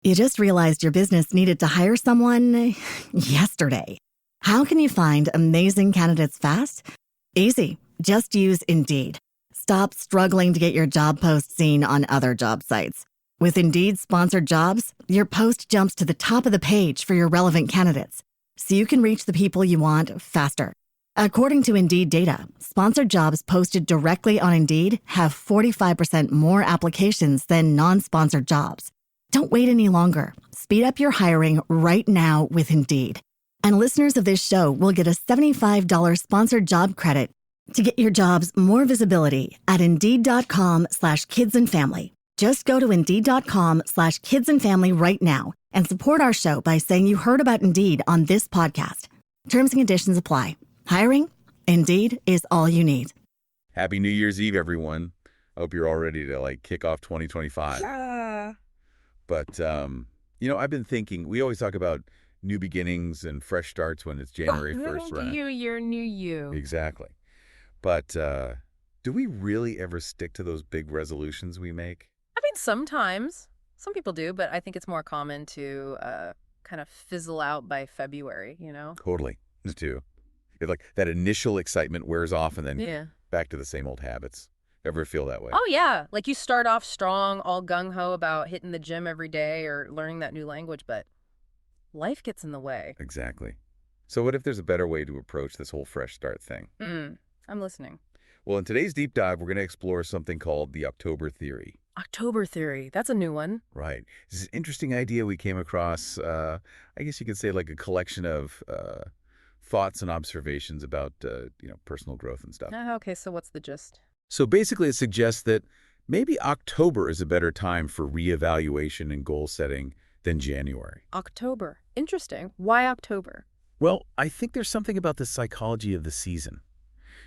You just realized your business needed to hire someone yesterday. How can you find amazing candidates fast? Easy. Just use Indeed. Stop struggling to get your job post seen on other job sites. With Indeed sponsored jobs, your post jumps to the top of the page for your relevant candidates, so you can reach the people you want faster. According to Indeed data, sponsored jobs posted directly on Indeed have 45% more applications than non-sponsored jobs. Don't wait any longer. Speed up your hiring right now with Indeed. And listeners of this show will get a $75 sponsored job credit to get your jobs more visibility at Indeed.com/kidsandfamily. Just go to Indeed.com/kidsandfamily right now and support our show by saying you heard about Indeed on this podcast. Terms and conditions apply. Hiring? Indeed is all you need. Happy New Year's Eve, everyone. I hope you're all ready to kick off 2025. But, I've been thinking, we always talk about new beginnings and fresh starts when it's January 1st, right? New year, new you. Exactly. But do we really ever stick to those big resolutions we make? I mean, sometimes. Some people do, but I think it's more common to kind of fizzle out by February, Totally. Me too. Like that initial excitement wears off and then back to the same old habits. Ever feel that way? Oh, yeah. Like you start off strong, all gung-ho about hitting the gym every day or learning that new language, but life gets in the way. Exactly. So what if there's a better way to approach this whole fresh start thing? I'm listening. Well, in today's deep dive, we're going to explore something called the October theory. October theory. That's a new one. Right. This is an interesting idea we came across, I guess you could say like a collection of thoughts and observations about, personal growth and stuff. Okay, so what's the gist? So basically it suggests that maybe October is a better time for reevaluation and goal setting than January. October. Interesting. Why October? Well, I think there's something about the psychology of the season.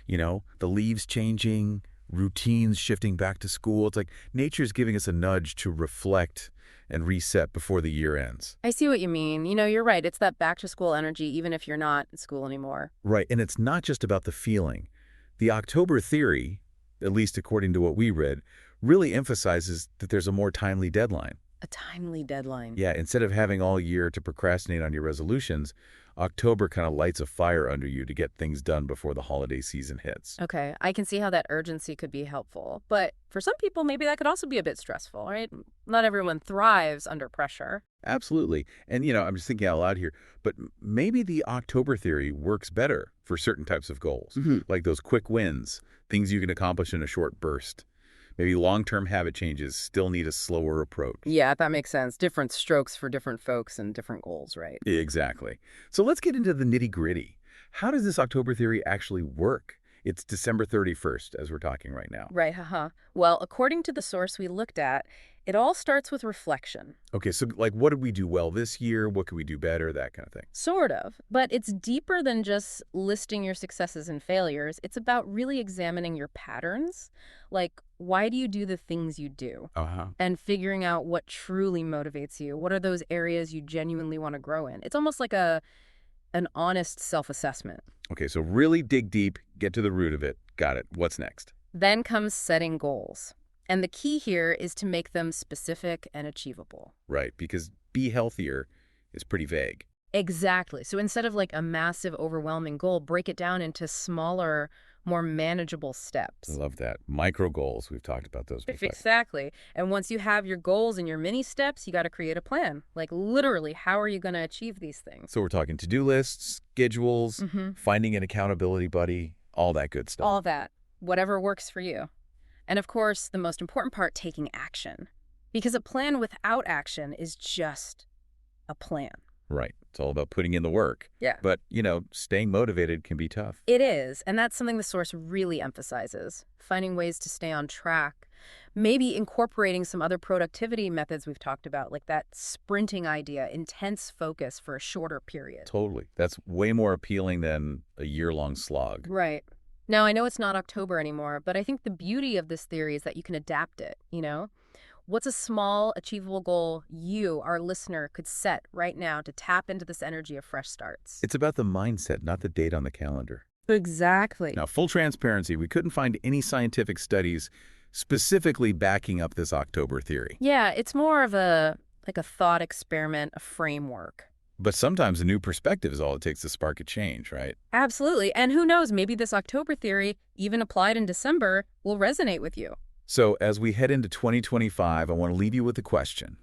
The leaves changing, routines shifting back to school. It's like nature's giving us a nudge to reflect and reset before the year ends. I see what you mean. You're right. It's that back to school energy, even if you're not in school anymore. Right. And it's not just about the feeling. The October theory, at least according to what we read, really emphasizes that there's a more timely deadline. A timely deadline. Yeah, instead of having all year to procrastinate on your resolutions, October kind of lights a fire under you to get things done before the holiday season hits. Okay, I can see how that urgency could be helpful. But for some people, maybe that could also be a bit stressful, right? Not everyone thrives under pressure. Absolutely. And, I'm just thinking out loud here, but maybe the October theory works better for certain types of goals, like those quick wins, things you can accomplish in a short burst. Maybe long-term habit changes still need a slower approach. Yeah, that makes sense. Different strokes for different folks and different goals, right? Exactly. So let's get into the nitty-gritty. How does this October theory actually work? It's December 31st, as we're talking right now. Right, Well, according to the source we looked at, it all starts with reflection. Okay, so what did we do well this year? What could we do better? That kind of thing. Sort of. But it's deeper than just listing your successes and failures. It's about really examining your patterns. Like, why do you do the things you do? And figuring out what truly motivates you. What are those areas you genuinely want to grow in? It's almost like an honest self-assessment. Okay, so really dig deep, get to the root of it. Got it. What's next? Then comes setting goals. And the key here is to make them specific and achievable. Right, because be healthier is pretty vague. Exactly. So instead of a massive, overwhelming goal, break it down into smaller, more manageable steps. I love that. Micro goals. We've talked about those before. Exactly. And once you have your goals and your mini steps, you got to create a plan. Like literally, how are you going to achieve these things? So we're talking to-do lists, schedules, finding an accountability buddy, all that good stuff. All that. Whatever works for you. And of course, the most important part, taking action. Because a plan without action is just a plan. Right. It's all about putting in the work. Yeah. But, staying motivated can be tough. It is. And that's something the source really emphasizes. Finding ways to stay on track. Maybe incorporating some other productivity methods we've talked about, like that sprinting idea, intense focus for a shorter period. Totally. That's way more appealing than a year-long slog. Right. Now, I know it's not October anymore, but I think the beauty of this theory is that you can adapt it, What's a small, achievable goal you, our listener, could set right now to tap into this energy of fresh starts? It's about the mindset, not the date on the calendar. Exactly. Now, full transparency, we couldn't find any scientific studies specifically backing up this October theory. Yeah, it's more of a like a thought experiment, a framework. But sometimes a new perspective is all it takes to spark a change, right? Absolutely. And who knows, maybe this October theory, even applied in December, will resonate with you. So as we head into 2025, I want to leave you with a question.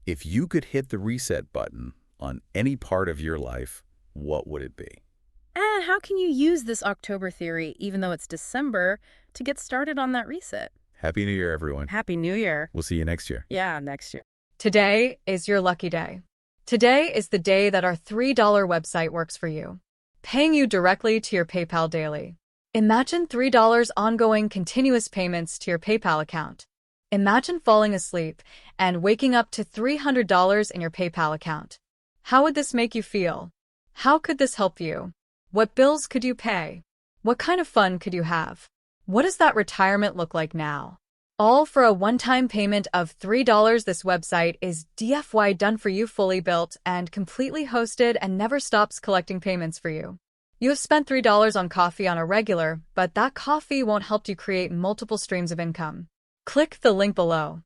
If you could hit the reset button on any part of your life, what would it be? And how can you use this October theory, even though it's December, to get started on that reset? Happy New Year, everyone. Happy New Year. We'll see you next year. Yeah, next year. Today is your lucky day. Today is the day that our $3 website works for you, paying you directly to your PayPal daily. Imagine $3 ongoing continuous payments to your PayPal account. Imagine falling asleep and waking up to $300 in your PayPal account. How would this make you feel? How could this help you? What bills could you pay? What kind of fun could you have? What does that retirement look like now? All for a one-time payment of $3. This website is DFY done for you, fully built and completely hosted, and never stops collecting payments for you. You have spent $3 on coffee on a regular, but that coffee won't help you create multiple streams of income. Click the link below.